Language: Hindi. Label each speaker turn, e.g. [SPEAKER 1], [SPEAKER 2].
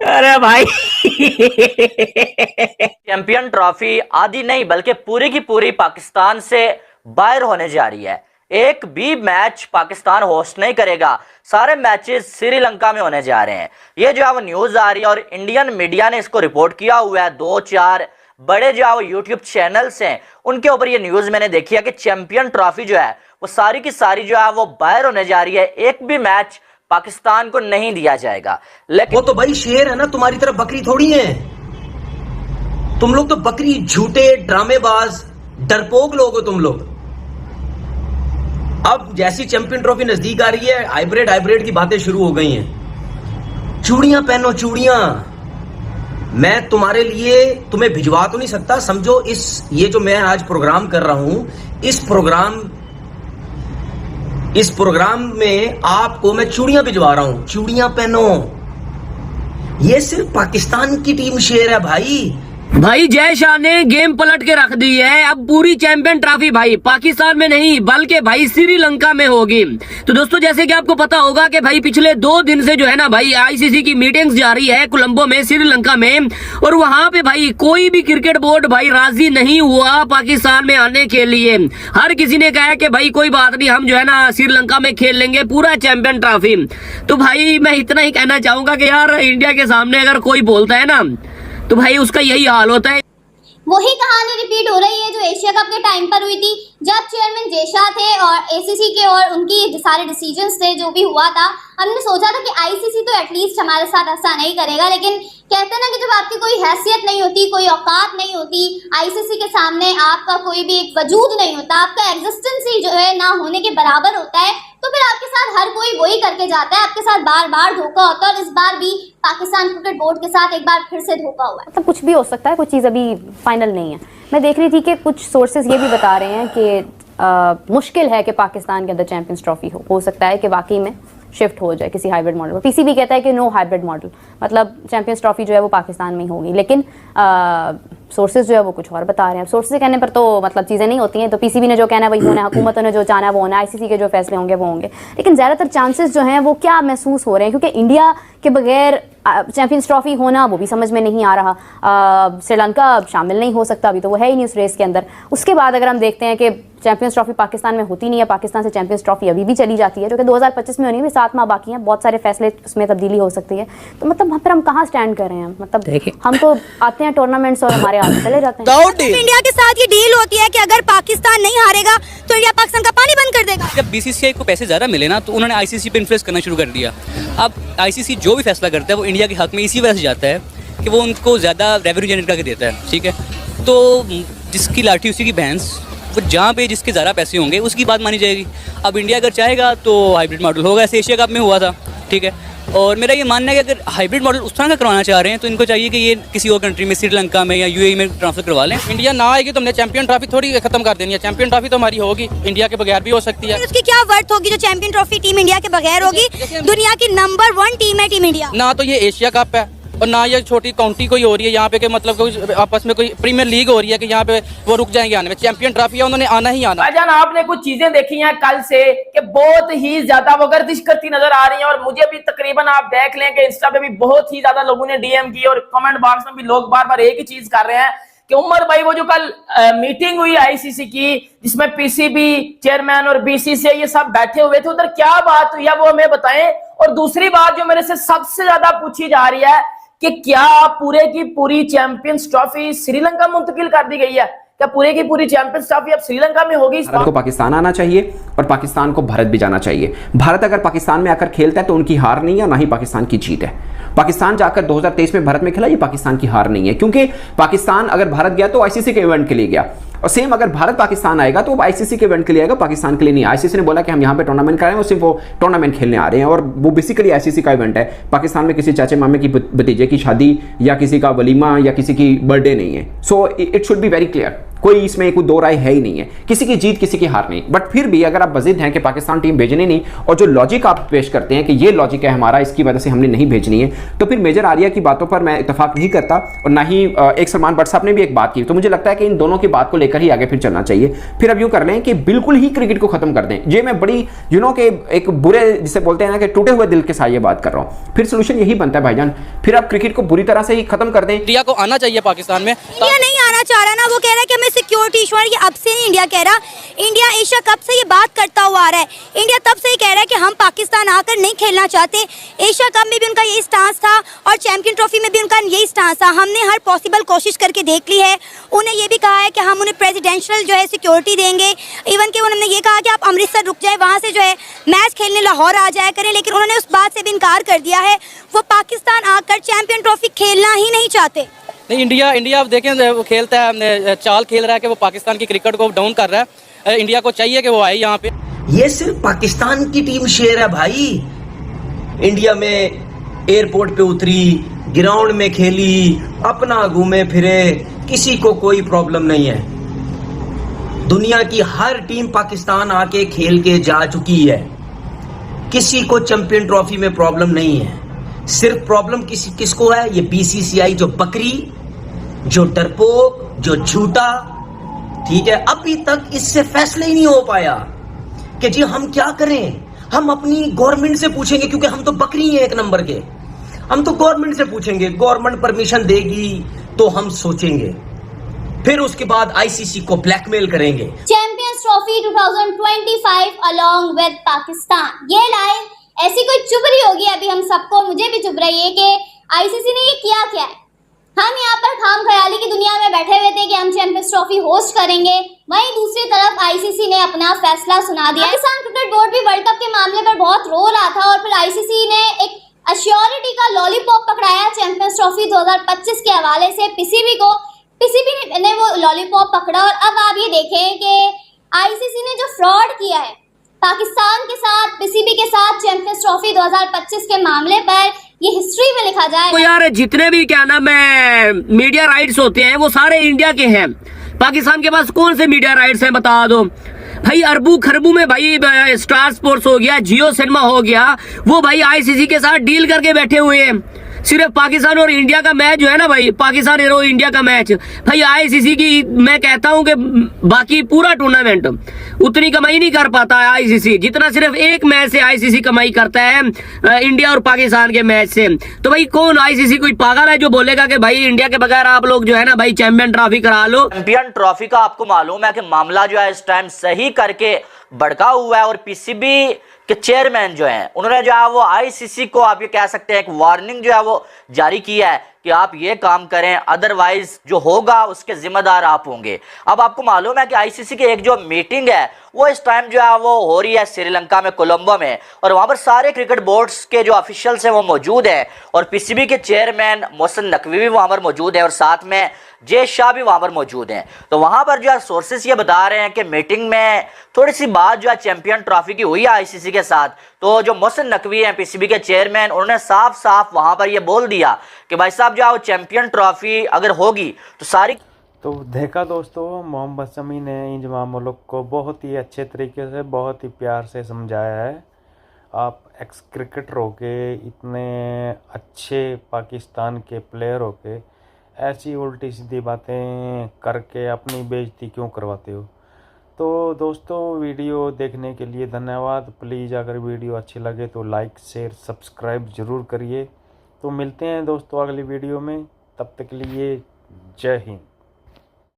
[SPEAKER 1] अरे भाई चैंपियन ट्रॉफी आधी नहीं बल्कि पूरी की पूरी पाकिस्तान से बाहर होने जा रही है। एक भी मैच पाकिस्तान होस्ट नहीं करेगा, सारे मैचेस श्रीलंका में होने जा रहे हैं। ये जो है वो न्यूज आ रही है और इंडियन मीडिया ने इसको रिपोर्ट किया हुआ है। 2-4 बड़े जो है वो यूट्यूब चैनल्स हैं उनके ऊपर ये न्यूज मैंने देखी है कि चैंपियन ट्रॉफी जो है वो सारी की सारी जो है वो बाहर होने जा रही है। एक भी मैच पाकिस्तान को नहीं दिया जाएगा। लेकिन
[SPEAKER 2] वो तो भाई शेर है ना, तुम्हारी तरफ बकरी थोड़ी है। तुम लोग तो बकरी, झूठे, ड्रामेबाज, डरपोक लोग हो तुम लोग। अब जैसी चैंपियन ट्रॉफी नजदीक आ रही है, हाइब्रिड की बातें शुरू हो गई हैं। चूड़ियां पहनो, चूड़ियां। मैं तुम्हारे लिए तुम्हें भिजवा तो नहीं सकता, समझो ये जो मैं आज प्रोग्राम कर रहा हूं, इस प्रोग्राम में आपको मैं चूड़ियां भिजवा रहा हूं। चूड़ियां पहनो। ये सिर्फ पाकिस्तान की टीम शेर है भाई
[SPEAKER 3] जय शाह ने गेम पलट के रख दी है। अब पूरी चैंपियन ट्रॉफी भाई पाकिस्तान में नहीं बल्कि भाई श्रीलंका में होगी। तो दोस्तों जैसे कि आपको पता होगा कि भाई पिछले 2 दिन से जो है ना भाई आईसीसी की मीटिंग्स जारी है कोलंबो में, श्रीलंका में, और वहां पे भाई कोई भी क्रिकेट बोर्ड भाई राजी नहीं हुआ पाकिस्तान में आने के लिए। हर किसी ने कहा कि भाई कोई बात नहीं, हम जो है ना श्रीलंका में खेल लेंगे पूरा चैंपियन ट्रॉफी। तो भाई मैं इतना ही कहना चाहूंगा कि यार इंडिया के सामने अगर कोई बोलता है ना तो भाई उसका यही हाल होता है।
[SPEAKER 4] वही कहानी रिपीट हो रही है जो एशिया कप के टाइम पर हुई थी, जब चेयरमैन जय शाह थे और एसीसी के और उनकी सारे डिसीजंस थे जो भी हुआ था। हमने सोचा था कि आईसीसी तो एटलीस्ट हमारे साथ ऐसा नहीं करेगा, लेकिन कहते हैं ना कि जब आपकी कोई हैसियत नहीं होती, कोई औकात नहीं होती, आईसीसी के सामने आपका कोई भी एक वजूद नहीं होता, आपका एग्जिस्टेंस ही जो है ना होने के बराबर होता है, तो फिर आपके साथ हर कोई वही करके जाता है। आपके साथ बार बार धोखा होता है और इस बार भी पाकिस्तान क्रिकेट बोर्ड के साथ एक बार फिर से धोखा हुआ है।
[SPEAKER 5] तो कुछ भी हो सकता है, कोई चीज़ अभी फाइनल नहीं है। मैं देख रही थी कि कुछ सोर्सेज ये भी बता रहे हैं कि मुश्किल है कि पाकिस्तान के अंदर चैंपियंस ट्रॉफी हो सकता है कि वाकई में शिफ्ट हो जाए किसी हाइब्रिड मॉडल पर। पीसीबी कहता है कि नो हाइब्रिड मॉडल, मतलब चैंपियंस ट्रॉफी जो है वो पाकिस्तान में ही होगी, लेकिन सोर्सेज जो है वो कुछ और बता रहे हैं। सोर्सेज के कहने पर तो मतलब चीज़ें नहीं होती हैं, तो पीसीबी ने जो कहना है वही होना है, हुकूमतों ने जो चाहना है वो होना है, आईसीसी के जो फैसले होंगे वो होंगे। लेकिन ज़्यादातर चांसेस जो हैं वो क्या महसूस हो रहे हैं, क्योंकि इंडिया के बगैर चैंपियंस ट्रॉफी होना वो भी समझ में नहीं आ रहा। श्रीलंका शामिल नहीं हो सकता, अभी तो वो है ही नहीं उस रेस के अंदर। उसके बाद अगर हम देखते हैं कि चैंपियंस ट्रॉफी पाकिस्तान में होती नहीं है, पाकिस्तान से चैंपियंस ट्रॉफी अभी भी चली जाती है जो कि 2025 में होनी है, 7 माह बाकी हैं, बहुत सारे फैसले उसमें तब्दीली हो सकती है। तो मतलब फिर हम कहाँ स्टैंड कर रहे हैं? मतलब हम तो आते हैं टूर्नामेंट्स और हमारे हाथ चले जाते हैं।
[SPEAKER 6] इंडिया के साथ ये डील होती है कि अगर पाकिस्तान नहीं हारेगा तो इंडिया पाकिस्तान का पानी बंद कर देगा।
[SPEAKER 7] जब बीसीसीआई को पैसे ज़्यादा मिले ना तो उन्होंने आईसीसी पे इन्फ्लुएंस करना शुरू कर दिया। अब आईसीसी जो भी फैसला करता है वो इंडिया के हक में इसी वजह से जाता है कि वो उनको ज़्यादा रेवेन्यू जनरेट करके देता है, ठीक है। तो जिसकी लाठी उसी की भैंस, वो जहाँ पे जिसके ज़्यादा पैसे होंगे उसकी बात मानी जाएगी। अब इंडिया अगर चाहेगा तो हाइब्रिड मॉडल होगा, ऐसे एशिया कप में हुआ था, ठीक है। और मेरा ये मानना है कि अगर हाइब्रिड मॉडल उस तरह का करवाना चाह रहे हैं तो इनको चाहिए कि ये किसी और कंट्री में, श्रीलंका में या यूएई में ट्रांसफर करवा लें।
[SPEAKER 8] इंडिया ना आएगी तो हमने चैंपियन ट्रॉफी थोड़ी खत्म कर देनी है। चैंपियन ट्रॉफी तो हमारी होगी, इंडिया के बगैर भी हो सकती है।
[SPEAKER 6] उसकी क्या वर्थ होगी जो चैंपियन ट्रॉफी टीम इंडिया के बगैर होगी? दुनिया की नंबर 1 टीम है टीम इंडिया।
[SPEAKER 8] ना तो ये एशिया कप है और ना ये छोटी काउंटी कोई हो रही है यहाँ पे कि मतलब कोई आपस में कोई प्रीमियर लीग हो रही है कि यहाँ पे वो रुक जाएंगे आने में। चैंपियन ट्रॉफी है, उन्होंने आना ही आना।
[SPEAKER 9] भाईजान आपने कुछ चीजें देखी हैं कल से कि बहुत ही ज्यादा वो गर्दिश करती नजर आ रही हैं और मुझे भी तकरीबन आप देख लें कि इंस्टा पे भी बहुत ही ज्यादा लोगों ने डीएम की और कमेंट बॉक्स में भी लोग बार बार एक ही चीज कर रहे हैं कि उमर भाई वो जो कल मीटिंग हुई आईसीसी की जिसमें पीसीबी चेयरमैन और बीसीसीआई ये सब बैठे हुए थे, उधर क्या बात हुई है वो हमें बताएं। और दूसरी बात जो मेरे से सबसे ज्यादा पूछी जा रही है कि क्या पूरे की पूरी चैंपियंस ट्रॉफी श्रीलंका मुंतकिल कर दी गई है? क्या पूरे की पूरी चैंपियंस ट्रॉफी अब श्रीलंका में होगी?
[SPEAKER 10] भारत को पाकिस्तान आना चाहिए और पाकिस्तान को भारत भी जाना चाहिए। भारत अगर पाकिस्तान में आकर खेलता है तो उनकी हार नहीं है, ना ही पाकिस्तान की जीत है। पाकिस्तान जाकर 2023 में भारत में खेला, ये पाकिस्तान की हार नहीं है, क्योंकि पाकिस्तान अगर भारत गया तो आईसीसी के इवेंट के लिए गया, और सेम अगर भारत पाकिस्तान आएगा तो आईसीसी के इवेंट के लिए आएगा, पाकिस्तान के लिए नहीं। आईसीसी ने बोला कि हम यहाँ पे टूर्नामेंट कर रहे हैं, वो सिर्फ वो टूर्नामेंट खेलने आ रहे हैं और वो बेसिकली आईसीसी का इवेंट है। पाकिस्तान में किसी चाचे मामे की भतीजे की शादी या किसी का वलीमा या किसी की बर्थडे नहीं है। So it should be very clear कोई इसमें कोई दो राय है ही नहीं है, किसी की जीत किसी की हार नहीं। बट फिर भी अगर आप बजिद हैं कि पाकिस्तान टीम भेजनी नहीं, और जो लॉजिक आप पेश करते हैं कि ये लॉजिक है हमारा, इसकी वजह से हमने नहीं भेजनी है, तो फिर मेजर आर्या की बातों पर मैं इत्तेफाक नहीं करता, और ना ही एक सलमान बट साहब ने भी एक बात की। तो मुझे लगता है कि इन दोनों की बात को लेकर ही आगे फिर चलना चाहिए। फिर अब यूं कर लें कि बिल्कुल ही क्रिकेट को खत्म कर दें। ये मैं बड़ी के एक बुरे, जिसे बोलते हैं ना कि टूटे हुए दिल के साथ ये बात कर रहा हूं। फिर सोल्यूशन यही बनता है भाईजान, फिर आप क्रिकेट को बुरी तरह से ही खत्म कर दें।
[SPEAKER 8] इंडिया को आना चाहिए पाकिस्तान में।
[SPEAKER 6] इंडिया नहीं आना चाह रहा ना, वो कह रहा है कि हमें सिक्योरिटी इशू है। ये अब से नहीं इंडिया कह रहा, इंडिया एशिया कप से ये बात करता हुआ आ रहा है। इंडिया तब से ही कह रहा है कि हम पाकिस्तान आकर नहीं खेलना चाहते। एशिया कप में भी उनका यही स्टांस था और चैंपियन ट्रॉफी में भी उनका यही स्टांस था। हमने हर पॉसिबल कोशिश करके देख ली है। उन्हें ये भी कहा है कि हम उन्हें प्रेसिडेंशियल जो है सिक्योरिटी देंगे। इवन कि उन्होंने ये कहा कि आप अमृतसर रुक जाए, वहाँ से जो है मैच खेलने लाहौर आ जाया करें, लेकिन उन्होंने उस बात से भी इनकार कर दिया है। वो पाकिस्तान आकर चैंपियन ट्रॉफी खेलना ही नहीं चाहते।
[SPEAKER 8] नहीं, इंडिया आप देखें वो खेलता है, चाल खेल रहा है कि वो पाकिस्तान की क्रिकेट को डाउन कर रहा है। इंडिया को चाहिए कि वो आए यहाँ पे।
[SPEAKER 2] ये सिर्फ पाकिस्तान की टीम शेर है भाई। इंडिया में एयरपोर्ट पे उतरी, ग्राउंड में खेली, अपना घूमे फिरे, किसी को कोई प्रॉब्लम नहीं है। दुनिया की हर टीम पाकिस्तान आके खेल के जा चुकी है, किसी को चैंपियन ट्रॉफी में प्रॉब्लम नहीं है। सिर्फ प्रॉब्लम किसको है? ये बीसीसीआई जो बकरी, जो डरपोक, जो झूठा, ठीक है। अभी तक इससे फैसला ही नहीं हो पाया कि जी हम क्या करें। हम अपनी गवर्नमेंट से पूछेंगे, क्योंकि हम तो बकरी हैं एक नंबर के। हम तो गवर्नमेंट से पूछेंगे, गवर्नमेंट परमिशन देगी तो हम सोचेंगे, फिर उसके बाद आईसीसी को ब्लैकमेल करेंगे।
[SPEAKER 4] Champions trophy 2025 along with Pakistan, ये लाइन ऐसी कोई चुभ रही होगी अभी हम सबको, मुझे भी चुभ रही है कि आईसीसी ने ये किया क्या है। हम यहाँ पर खाम ख्याली की दुनिया में बैठे हुए थे कि हम चैंपियंस ट्रॉफी होस्ट करेंगे, वहीं दूसरी तरफ आईसीसी ने अपना फैसला सुना दिया। पाकिस्तान क्रिकेट बोर्ड भी वर्ल्ड कप के मामले पर बहुत रो रहा था और फिर आईसीसी ने एक अश्योरिटी का लॉलीपॉप पकड़ाया चैंपियंस ट्रॉफी 2025 के हवाले से पीसीबी को। पीसीबी ने वो लॉलीपॉप पकड़ा और अब आप ये देखें कि आईसीसी ने जो फ्रॉड किया है पाकिस्तान के साथ, पीसीबी के साथ चैंपियंस ट्रॉफी 2025 के मामले पर, ये हिस्ट्री में लिखा जाए।
[SPEAKER 3] तो यार जितने भी क्या नाम है मीडिया राइट्स होते हैं वो सारे इंडिया के हैं। पाकिस्तान के पास कौन से मीडिया राइट्स हैं बता दो भाई। अरबू खरबू में भाई स्टार स्पोर्ट्स हो गया, जियो सिनेमा हो गया, वो भाई आईसीसी के साथ डील करके बैठे हुए हैं। सिर्फ पाकिस्तान और इंडिया का मैच जो है ना भाई, पाकिस्तान और इंडिया का मैच भाई आईसीसी की, मैं कहता हूं कि बाकी पूरा टूर्नामेंट उतनी कमाई नहीं कर पाता है आईसीसी जितना सिर्फ एक मैच से आईसीसी कमाई करता है इंडिया और पाकिस्तान के मैच से। तो भाई कौन आईसीसी कोई पागल है जो बोलेगा कि भाई इंडिया के बगैर आप लोग जो है ना भाई चैंपियन ट्रॉफी करा लो।
[SPEAKER 1] चैंपियन ट्रॉफी का आपको मालूम है कि मामला जो है इस टाइम सही करके भड़का हुआ है, और पीसीबी के चेयरमैन जो हैं उन्होंने जो है वो आईसीसी को आप ये कह सकते हैं एक वार्निंग जो है वो जारी किया है कि आप ये काम करें, अदरवाइज जो होगा उसके जिम्मेदार आप होंगे। अब आपको मालूम है कि आईसीसी की एक जो मीटिंग है वो इस टाइम जो है वो हो रही है श्रीलंका में, कोलंबो में, और वहां पर सारे क्रिकेट बोर्ड्स के जो ऑफिशियल्स हैं वो मौजूद हैं, और पीसीबी के चेयरमैन मोहसिन नकवी भी वहां पर मौजूद है, और साथ में जय शाह भी वहां पर मौजूद हैं। तो वहां पर जो है सोर्सेस ये बता रहे हैं कि मीटिंग में थोड़ी सी बात जो है चैंपियन ट्रॉफी की हुई है आईसीसी के साथ। तो जो मोहसिन नकवी हैं पीसीबी के चेयरमैन, उन्होंने साफ साफ वहां पर ये बोल दिया कि भाई साहब जो है चैंपियन ट्रॉफी अगर होगी तो सारी।
[SPEAKER 11] तो देखा दोस्तों, मोहम्मद शमी ने इंजमाम मुल्क को बहुत ही अच्छे तरीके से, बहुत ही प्यार से समझाया है। आप एक्स क्रिकेटर होके, इतने अच्छे पाकिस्तान के प्लेयर होके ऐसी उल्टी सीधी बातें करके अपनी बेइज्जती क्यों करवाते हो। तो दोस्तों वीडियो देखने के लिए धन्यवाद। प्लीज़ अगर वीडियो अच्छी लगे तो लाइक शेयर सब्सक्राइब ज़रूर करिए। तो मिलते हैं दोस्तों अगली वीडियो में, तब तक के लिए जय हिंद।